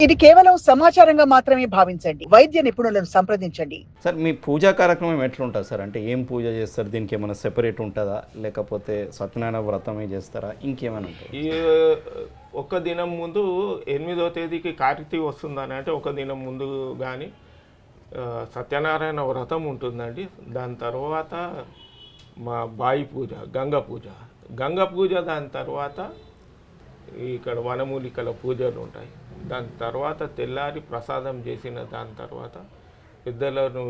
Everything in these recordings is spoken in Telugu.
ఇది కేవలం సమాచారంగా మాత్రమే భావించండి. వైద్య నిపుణులను సంప్రదించండి. సార్ మీ పూజా కార్యక్రమం ఎట్లుంటుంది సార్? అంటే ఏం పూజ చేస్తారు? దీనికి ఏమైనా సెపరేట్ ఉంటుందా, లేకపోతే సత్యనారాయణ వ్రతమే చేస్తారా, ఇంకేమైనా ఉంటుంది? ఈ ఒక దినం ముందు 8వ తేదీకి కార్తీక వస్తుందని అంటే ఒక దినం ముందు కానీ సత్యనారాయణ వ్రతం ఉంటుందండి. దాని తర్వాత మా బాయి పూజ, గంగ పూజ దాని తర్వాత ఇక్కడ వనమూలికల పూజలు ఉంటాయి. దాని తర్వాత తెల్లారి ప్రసాదం చేసిన దాని తర్వాత పెద్దలను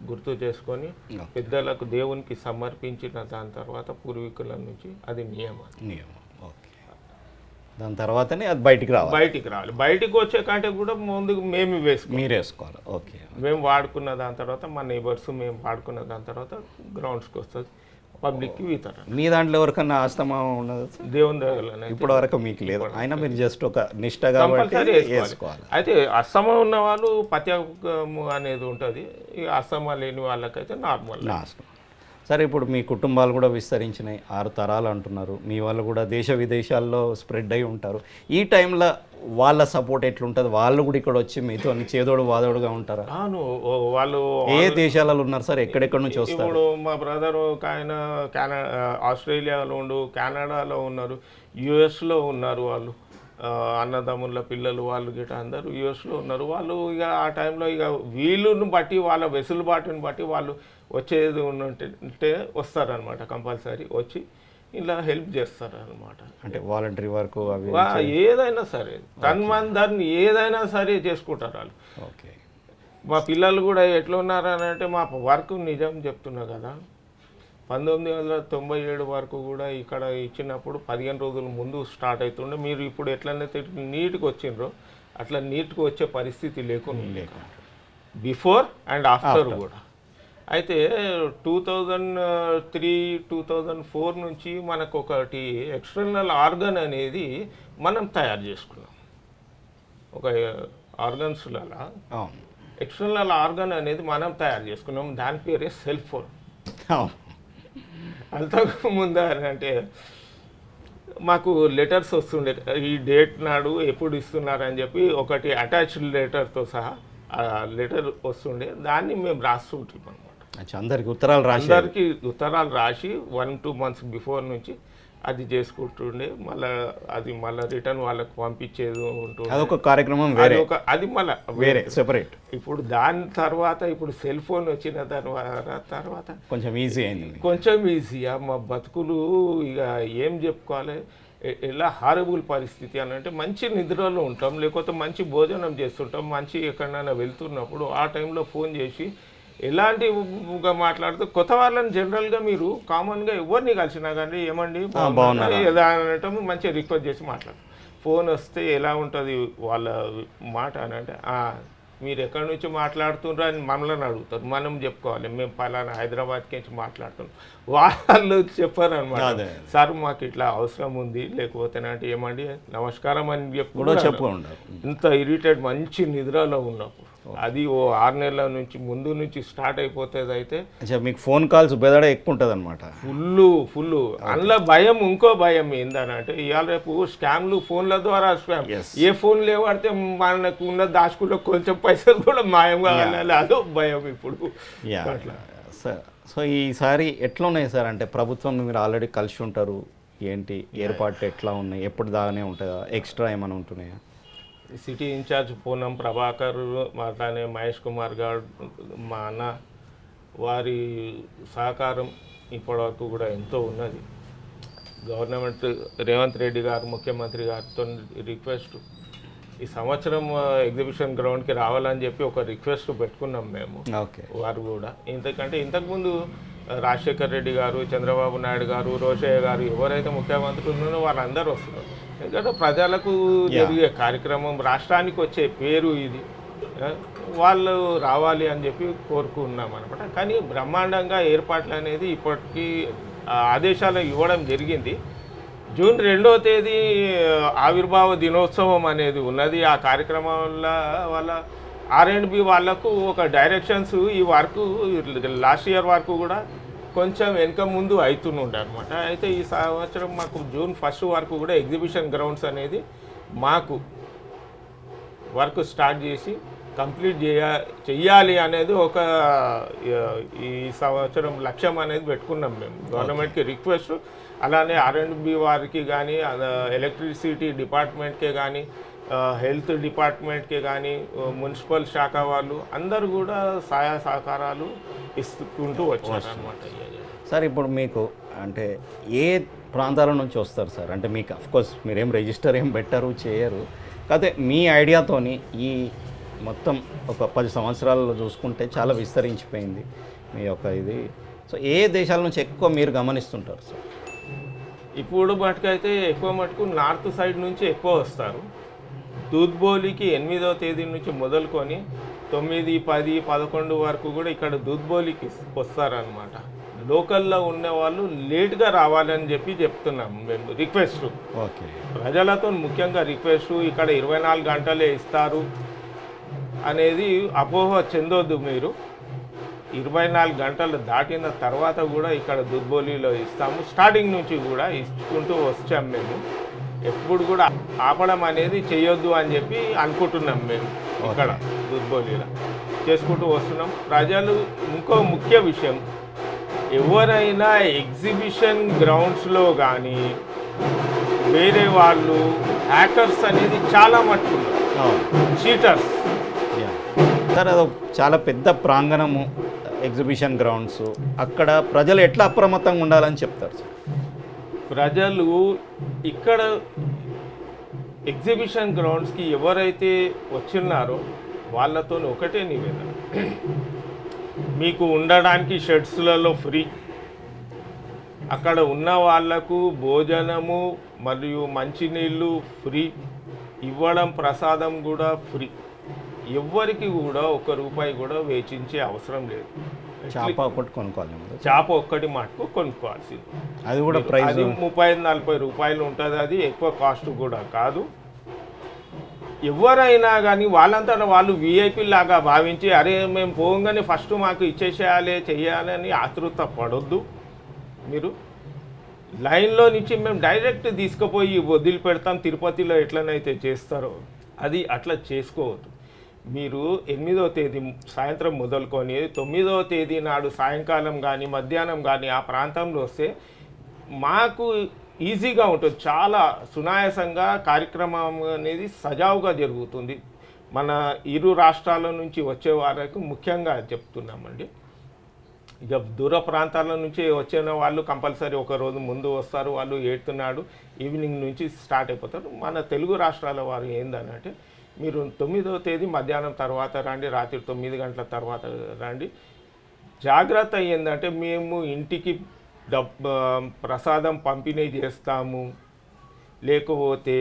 గుర్తు చేసుకొని పెద్దలకు దేవునికి సమర్పించిన దాని తర్వాత పూర్వీకుల నుంచి అది నియమం. ఓకే. దాని తర్వాతనే అది బయటికి రావాలి. బయటికి వచ్చే కంటే కూడా ముందుకు మేము మీరు వేసుకోవాలి. ఓకే. మేము వాడుకున్న దాని తర్వాత మా నేబర్స్ మేము వాడుకున్న దాని తర్వాత గ్రౌండ్స్కి వస్తుంది, పబ్లిక్కి వితరణ. మీ దాంట్లో ఎవరికన్నా ఆస్తమా ఉన్నది? దేవుని దగ్గర ఇప్పటి వరకు మీకు లేదు, అయినా మీరు జస్ట్ ఒక నిష్టగా వేసుకోవాలి. అయితే అస్తమా ఉన్న వాళ్ళు పత్యము అనేది ఉంటుంది, ఈ అస్తమా లేని వాళ్ళకైతే నార్మల్. సరే, ఇప్పుడు మీ కుటుంబాలు కూడా విస్తరించినాయి, 6 తరాలు అంటున్నారు. మీ వాళ్ళు కూడా దేశ విదేశాల్లో స్ప్రెడ్ అయి ఉంటారు. ఈ టైంలో వాళ్ళ సపోర్ట్ ఎట్లుంటుంది? వాళ్ళు కూడా ఇక్కడ వచ్చి మీతో చేదోడు వాదోడుగా ఉంటారా? వాళ్ళు ఏ దేశాలలో ఉన్నారు సార్? ఎక్కడెక్కడ నుంచి వస్తారు? ఇప్పుడు మా బ్రదర్ ఒక ఆయన ఆస్ట్రేలియాలో ఉండు, కెనడాలో ఉన్నారు, యుఎస్లో ఉన్నారు. వాళ్ళు అన్నదమ్ముల పిల్లలు వాళ్ళు గిట్ట అందరూ యుఎస్లో ఉన్నారు. వాళ్ళు ఇక ఆ టైంలో ఇక వీళ్ళను బట్టి వాళ్ళ వెసులుబాటుని బట్టి వాళ్ళు వచ్చేది ఉన్నట్టే వస్తారనమాట. కంపల్సరీ వచ్చి ఇలా హెల్ప్ చేస్తారనమాట. అంటే వాలంటరీ వర్క్ అవి ఏదైనా సరే తన్మందరిని ఏదైనా సరే చేసుకుంటారు వాళ్ళు. ఓకే. మా పిల్లలు కూడా ఎట్లా ఉన్నారని అంటే మా వర్క్ నిజం చెప్తున్నా కదా, 1997 వరకు కూడా ఇక్కడ ఇచ్చినప్పుడు 15 రోజుల ముందు స్టార్ట్ అవుతుండే. మీరు ఇప్పుడు ఎట్లయితే నీట్గా వచ్చిండ్రో అట్లా నీట్గా వచ్చే పరిస్థితి లేకుండా బిఫోర్ అండ్ ఆఫ్టర్ కూడా. అయితే 2003-2004 నుంచి మనకు ఒకటి ఎక్స్టర్నల్ ఆర్గన్ అనేది మనం తయారు చేసుకున్నాం. ఒక ఆర్గన్స్లలో ఎక్స్టర్నల్ ఆర్గన్ అనేది మనం తయారు చేసుకున్నాం. దాని పేరే సెల్ ఫోన్. అంతకు ముందు అంటే మాకు లెటర్స్ వస్తుండే, ఈ డేట్ నాడు ఎప్పుడు ఇస్తున్నారని చెప్పి ఒకటి అటాచ్డ్ లెటర్తో సహా లెటర్ వస్తుండే. దాన్ని మేము రాస్తుంటాం అనమాట. అందరికి ఉత్తరాలు రాసి 1-2 months బిఫోర్ నుంచి అది చేసుకుంటుండే. మళ్ళీ రిటర్న్ వాళ్ళకి పంపించేది ఉంటుంది. అదొక కార్యక్రమం, అది మళ్ళీ వేరే సెపరేట్. ఇప్పుడు దాని తర్వాత ఇప్పుడు సెల్ ఫోన్ వచ్చిన తర్వాత కొంచెం ఈజీ అయింది. కొంచెం ఈజీగా మా బతుకులు ఇక ఏం చెప్పుకోవాలి, ఎలా హారబుల్ పరిస్థితి అని అంటే మంచి నిద్రలో ఉంటాం, లేకపోతే మంచి భోజనం చేస్తుంటాం, మంచి ఎక్కడైనా వెళ్తున్నప్పుడు ఆ టైంలో ఫోన్ చేసి ఎలాంటిగా మాట్లాడుతూ కొత్త వాళ్ళని జనరల్గా మీరు కామన్గా ఎవరిని కలిసినా కానీ ఏమండి ఎలా అనటం మంచిగా రిక్వెస్ట్ చేసి మాట్లాడు. ఫోన్ వస్తే ఎలా ఉంటుంది వాళ్ళ మాట అని అంటే మీరు ఎక్కడి నుంచి మాట్లాడుతుండ్రో అని మమ్మల్ని అడుగుతారు. మనం చెప్పుకోవాలి మేము పలానా హైదరాబాద్కి నుంచి మాట్లాడుతున్నాం. వాళ్ళు చెప్పారు అనమాట, సార్ మాకు ఇట్లా అవసరం ఉంది, లేకపోతే అంటే ఏమండి నమస్కారం అని చెప్పుకుంటారు. ఇంత ఇరిటేట్ మంచి నిద్రలో ఉన్నప్పుడు అది 6 నెలల నుంచి ముందు నుంచి స్టార్ట్ అయిపోతుంది. అయితే మీకు ఫోన్ కాల్స్ బెదడ ఎక్కువ ఉంటుంది అనమాట. ఫుల్ అందులో భయం. ఇంకో భయం ఏందని అంటే ఇవాళ రేపు స్కామ్లు ఫోన్ల ద్వారా స్కామ్. ఏ ఫోన్లు వాడితే మనకు ఉన్న దాచుకుంటే కొంచెం పైసలు కూడా మాయంగా వెళ్ళాలి, అదో భయం ఇప్పుడు. అట్లా సో ఈసారి ఎట్లా ఉన్నాయి సార్? అంటే ప్రభుత్వం మీరు ఆల్రెడీ కలిసి ఉంటారు, ఏంటి ఏర్పాట్లు ఎట్లా ఉన్నాయి? ఎప్పుడు దాగానే ఉంటుందా? ఎక్స్ట్రా ఏమైనా ఉంటున్నాయా? సిటీ ఇన్ఛార్జ్ పూనం ప్రభాకర్, అట్లానే మహేష్ కుమార్ గారు, మా అన్న, వారి సహకారం ఇప్పటివరకు కూడా ఎంతో ఉన్నది. గవర్నమెంట్ రేవంత్ రెడ్డి గారు ముఖ్యమంత్రి గారితో రిక్వెస్ట్, ఈ సంవత్సరం ఎగ్జిబిషన్ గ్రౌండ్కి రావాలని చెప్పి ఒక రిక్వెస్ట్ పెట్టుకున్నాం మేము. వారు కూడా ఎందుకంటే ఇంతకుముందు రాజశేఖర్ రెడ్డి గారు, చంద్రబాబు నాయుడు గారు, రోషయ్య గారు ఎవరైతే ముఖ్యమంత్రులు ఉన్నారో వాళ్ళందరూ వస్తున్నారు. ఎందుకంటే ప్రజలకు జరిగే కార్యక్రమం, రాష్ట్రానికి వచ్చే పేరు ఇది, వాళ్ళు రావాలి అని చెప్పి కోరుకున్నాం అనమాట. కానీ బ్రహ్మాండంగా ఏర్పాట్లు అనేది ఇప్పటికీ ఆదేశాలు ఇవ్వడం జరిగింది. జూన్ 2వ తేదీ ఆవిర్భావ దినోత్సవం అనేది ఉన్నది. ఆ కార్యక్రమం వల్ల R&B వాళ్ళకు ఒక డైరెక్షన్స్ ఈ వర్క్ లాస్ట్ ఇయర్ వరకు కూడా కొంచెం వెనక ముందు అవుతుండే అనమాట. అయితే ఈ సంవత్సరం మాకు జూన్ 1 వరకు కూడా ఎగ్జిబిషన్ గ్రౌండ్స్ అనేది మాకు వర్క్ స్టార్ట్ చేసి కంప్లీట్ చెయ్యాలి అనేది ఒక ఈ సంవత్సరం లక్ష్యం అనేది పెట్టుకున్నాం మేము గవర్నమెంట్కి రిక్వెస్ట్. అలానే R&B వారికి కానీ ఎలక్ట్రిసిటీ డిపార్ట్మెంట్కే కానీ హెల్త్ డిపార్ట్మెంట్కే కానీ మున్సిపల్ శాఖ వాళ్ళు అందరూ కూడా సహాయ సహకారాలు ఇస్తుంటూ వచ్చారనమాట. సార్ ఇప్పుడు మీకు అంటే ఏ ప్రాంతాల నుంచి వస్తారు సార్? అంటే మీకు అఫ్కోర్స్ మీరేం రిజిస్టర్ ఏం పెట్టరు చేయరు, కాకపోతే మీ ఐడియాతోని ఈ మొత్తం ఒక 10 సంవత్సరాలలో చూసుకుంటే చాలా విస్తరించిపోయింది మీ యొక్క ఇది. సో ఏ దేశాల నుంచి ఎక్కువ మీరు గమనిస్తుంటారు సార్? ఇప్పుడు మటుకైతే ఎక్కువ మటుకు నార్త్ సైడ్ నుంచి ఎక్కువ వస్తారు. దూద్బోలికి 8వ తేదీ నుంచి మొదలుకొని 9, 10, 11 వరకు కూడా ఇక్కడ దూద్బోలికి వస్తారనమాట. లోకల్లో ఉన్న వాళ్ళు లేట్గా రావాలని చెప్తున్నాం మేము రిక్వెస్ట్. ఓకే, ప్రజలతో ముఖ్యంగా రిక్వెస్ట్. ఇక్కడ 24 గంటలే ఇస్తారు అనేది అపోహ చెందొద్దు మీరు. 24 గంటలు దాటిన తర్వాత కూడా ఇక్కడ దుద్బోలిలో ఇస్తాము. స్టార్టింగ్ నుంచి కూడా ఇచ్చుకుంటూ వచ్చాం మేము. ఎప్పుడు కూడా ఆపడం అనేది చేయొద్దు అని చెప్పి అనుకుంటున్నాం మేము. ఇక్కడ దుద్బోలిలో చేసుకుంటూ వస్తున్నాం. ప్రజలు ఇంకో ముఖ్య విషయం, ఎవరైనా ఎగ్జిబిషన్ గ్రౌండ్స్లో కానీ వేరే వాళ్ళు హ్యాకర్స్ అనేది చాలా మట్టుకున్నారు, చీటర్స్. సార్ అది చాలా పెద్ద ప్రాంగణము ఎగ్జిబిషన్ గ్రౌండ్స్, అక్కడ ప్రజలు ఎట్లా అప్రమత్తంగా ఉండాలని చెప్తారు సార్? ప్రజలు ఇక్కడ ఎగ్జిబిషన్ గ్రౌండ్స్కి ఎవరైతే వచ్చినారో వాళ్ళతో ఒకటే నివేదన, మీకు ఉండడానికి షెడ్స్లలో ఫ్రీ, అక్కడ ఉన్న వాళ్లకు భోజనము మరియు మంచినీళ్ళు ఫ్రీ, ఇవ్వడం ప్రసాదం కూడా ఫ్రీ. ఎవ్వరికి కూడా ₹1 కూడా వేచించే అవసరం లేదు. చేప ఒకటి కొనుక్కోవాలి, చేప ఒక్కటి మటుకు కొనుక్కోవాల్సింది. అది కూడా ప్రైస్ అది ₹35-40 ఉంటుంది. అది ఎక్కువ కాస్ట్ కూడా కాదు. ఎవరైనా కానీ వాళ్ళంతా వాళ్ళు VIP లాగా భావించి అరే మేము పోగానే ఫస్ట్ మాకు ఇచ్చేసేయాలి చెయ్యాలని ఆతృత పడొద్దు. మీరు లైన్లో నుంచి మేము డైరెక్ట్ తీసుకుపోయి వదిలిపెడతాం, తిరుపతిలో ఎట్లనైతే చేస్తారో అది అట్లా చేసుకోవద్దు. మీరు 8వ తేదీ సాయంత్రం మొదలుకొని 9వ తేదీ నాడు సాయంకాలం కానీ మధ్యాహ్నం కానీ ఆ ప్రాంతంలో వస్తే మాకు ఈజీగా ఉంటుంది. చాలా సునాయాసంగా కార్యక్రమం అనేది సజావుగా జరుగుతుంది. మన ఇరు రాష్ట్రాల నుంచి వచ్చే వారికి ముఖ్యంగా చెప్తున్నామండి. ఇక దూర ప్రాంతాల నుంచి వచ్చిన వాళ్ళు కంపల్సరీ ఒక రోజు ముందు వస్తారు. వాళ్ళు 8th నాడు ఈవినింగ్ నుంచి స్టార్ట్ అయిపోతారు. మన తెలుగు రాష్ట్రాల వారు ఏందనంటే మీరు 9వ తేదీ మధ్యాహ్నం తర్వాత రండి, రాత్రి 9 గంటల తర్వాత రండి. జాగ్రత్త ఏంటంటే మేము ఇంటికి ప్రసాదం పంపిణీ చేస్తాము, లేకపోతే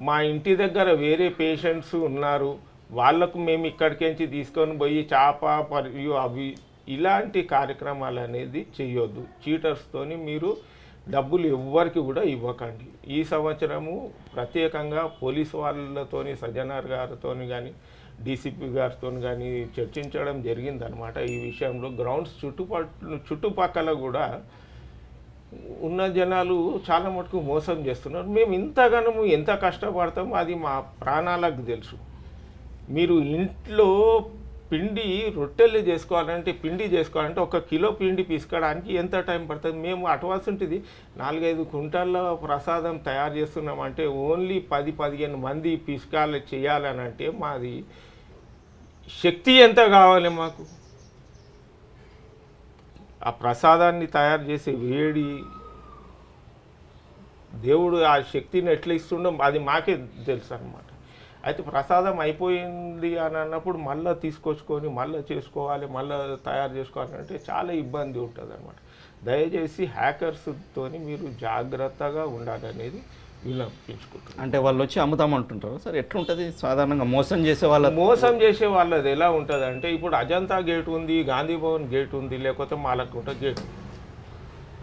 మా ఇంటి దగ్గర వేరే పేషెంట్స్ ఉన్నారు వాళ్ళకు మేము ఇక్కడికించి తీసుకొని పోయి చేప మరియు అవి ఇలాంటి కార్యక్రమాలు అనేది చేయొద్దు. చీటర్స్తోని మీరు డబ్బులు ఎవ్వరికి కూడా ఇవ్వకండి. ఈ సంవత్సరము ప్రత్యేకంగా పోలీసు వాళ్ళతోని సజ్జనార్ గారితో కానీ DCP గారితో కానీ చర్చించడం జరిగిందనమాట. ఈ విషయంలో గ్రౌండ్స్ చుట్టుపక్కల కూడా ఉన్న జనాలు చాలా మటుకు మోసం చేస్తున్నారు. మేము ఇంతగానము ఎంత కష్టపడతామో అది మా ప్రాణాలకు తెలుసు. మీరు ఇంట్లో పిండి రొట్టెలు చేసుకోవాలంటే 1 కిలో పిండి పిసకడానికి ఎంత టైం పడుతుంది? మేము అటువాల్సింటిది 4-5 కుంటాల ప్రసాదం తయారు చేస్తున్నామంటే ఓన్లీ 10-15 మంది పిసకాలు చేయాలని అంటే మాది శక్తి ఎంత కావాలి మాకు? ఆ ప్రసాదాన్ని తయారు చేసే వేడి దేవుడు ఆ శక్తిని ఎట్లా ఇస్తుండో అది మాకే తెలుసు అన్నమాట. అయితే ప్రసాదం అయిపోయింది అని అన్నప్పుడు మళ్ళీ తీసుకొచ్చుకొని మళ్ళీ చేసుకోవాలి, మళ్ళీ తయారు చేసుకోవాలంటే చాలా ఇబ్బంది ఉంటుంది అన్నమాట. దయచేసి హ్యాకర్స్తో మీరు జాగ్రత్తగా ఉండాలనేది విన్నపించుకుంటున్నాను. అంటే వాళ్ళు వచ్చి అమ్ముతామంటుంటారు సార్, ఎట్లుంటుంది సాధారణంగా మోసం చేసే వాళ్ళది ఎలా ఉంటుంది అంటే ఇప్పుడు అజంతా గేట్ ఉంది, గాంధీ భవన్ గేట్ ఉంది, లేకపోతే మాలకుంట గేట్ ఉంది,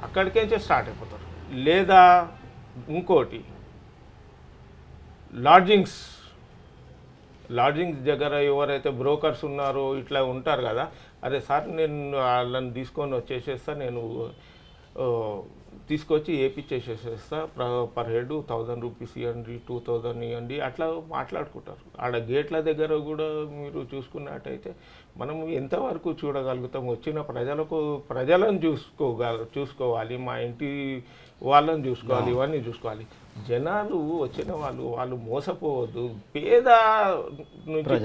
అక్కడికేంచే స్టార్ట్ అయిపోతారు. లేదా ఇంకోటి లాడ్జింగ్స్ దగ్గర ఎవరైతే బ్రోకర్స్ ఉన్నారో ఇట్లా ఉంటారు కదా, అరే సార్ నేను వాళ్ళని తీసుకొని వచ్చేసేస్తా, నేను తీసుకొచ్చి ఏపిచ్చేసేస్తా పర్ హెడ్ 1000 రూపీస్ ఇవ్వండి, 2000 ఇవ్వండి, అట్లా మాట్లాడుకుంటారు. ఆడ గేట్ల దగ్గర కూడా మీరు చూసుకున్నట్టయితే మనం ఎంతవరకు చూడగలుగుతాం? వచ్చిన ప్రజలను చూసుకోవాలి, మా ఇంటి వాళ్ళని చూసుకోవాలి, ఇవన్నీ చూసుకోవాలి. జనాలు వచ్చిన వాళ్ళు మోసపోవద్దు.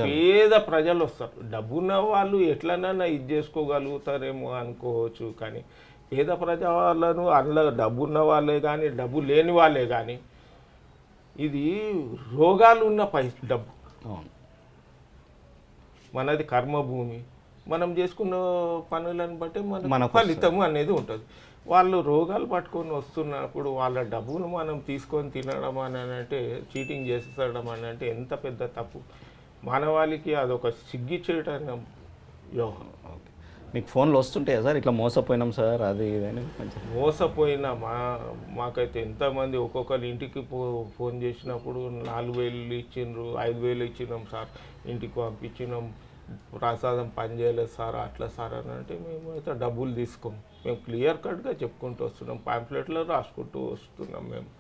పేద ప్రజలు వస్తారు. డబ్బున్న వాళ్ళు ఎట్లనైనా ఇది చేసుకోగలుగుతారేమో అనుకోవచ్చు, కానీ పేద ప్రజలను అందులో డబ్బున్న వాళ్ళే కానీ డబ్బు లేని వాళ్ళే కానీ ఇది రోగాలు ఉన్న డబ్బు. మనది కర్మభూమి. మనం చేసుకున్న పనులను బట్టి మన ఫలితము అనేది ఉంటుంది. వాళ్ళు రోగాలు పట్టుకొని వస్తున్నప్పుడు వాళ్ళ డబ్బును మనం తీసుకొని తినడం అని అంటే, చీటింగ్ చేసేయడం అని అంటే ఎంత పెద్ద తప్పు. మానవాళికి అదొక సిగ్గిచ్చేయటం యోగం. మీకు ఫోన్లు వస్తుంటాయా సార్ ఇట్లా మోసపోయినాం సార్ అది ఇదని? మోసపోయినా మాకైతే ఎంతమంది ఒక్కొక్కరు ఇంటికి ఫోన్ చేసినప్పుడు 4000 ఇచ్చిండ్రు, 5000 ఇచ్చినాం సార్, ఇంటికి పంపించినాం, ప్రసాదం పనిచేయలేదు సార్, అట్లా సార్ అని అంటే మేమైతే డబ్బులు తీసుకోం. మేము క్లియర్ కట్గా చెప్పుకుంటూ వస్తున్నాం, పాంప్లెట్లో రాసుకుంటూ వస్తున్నాం, మేము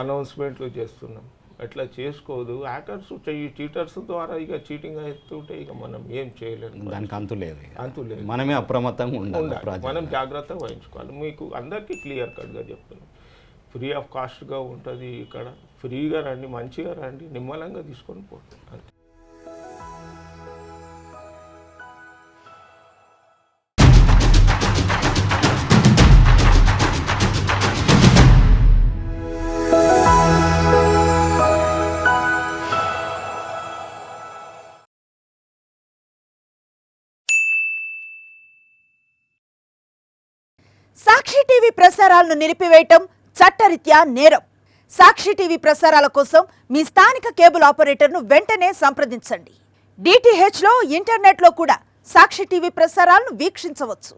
అనౌన్స్మెంట్లు చేస్తున్నాం. అట్లా చేసుకోదు. హ్యాకర్స్ చీటర్స్ ద్వారా ఇక చీటింగ్ అవుతుంటే ఇక మనం ఏం చేయలేము. దానికి అంతు లేదు. మనమే అప్రమత్తంగా ఉండాలి, మనం జాగ్రత్తగా వహించుకోవాలి. మీకు అందరికీ క్లియర్ కట్గా చెప్తున్నాం. ఫ్రీ ఆఫ్ కాస్ట్గా ఉంటుంది. ఇక్కడ ఫ్రీగా రండి, మంచిగా రండి, నిమ్మలంగా తీసుకొని పోతుంది. సాక్షి టీవీ ప్రసారాలను నిలిపివేయటం చట్టరీత్యా నేరం. సాక్షి టీవీ ప్రసారాల కోసం మీ స్థానిక కేబుల్ ఆపరేటర్ను వెంటనే సంప్రదించండి. DTH లో ఇంటర్నెట్లో కూడా సాక్షి టీవీ ప్రసారాలను వీక్షించవచ్చు.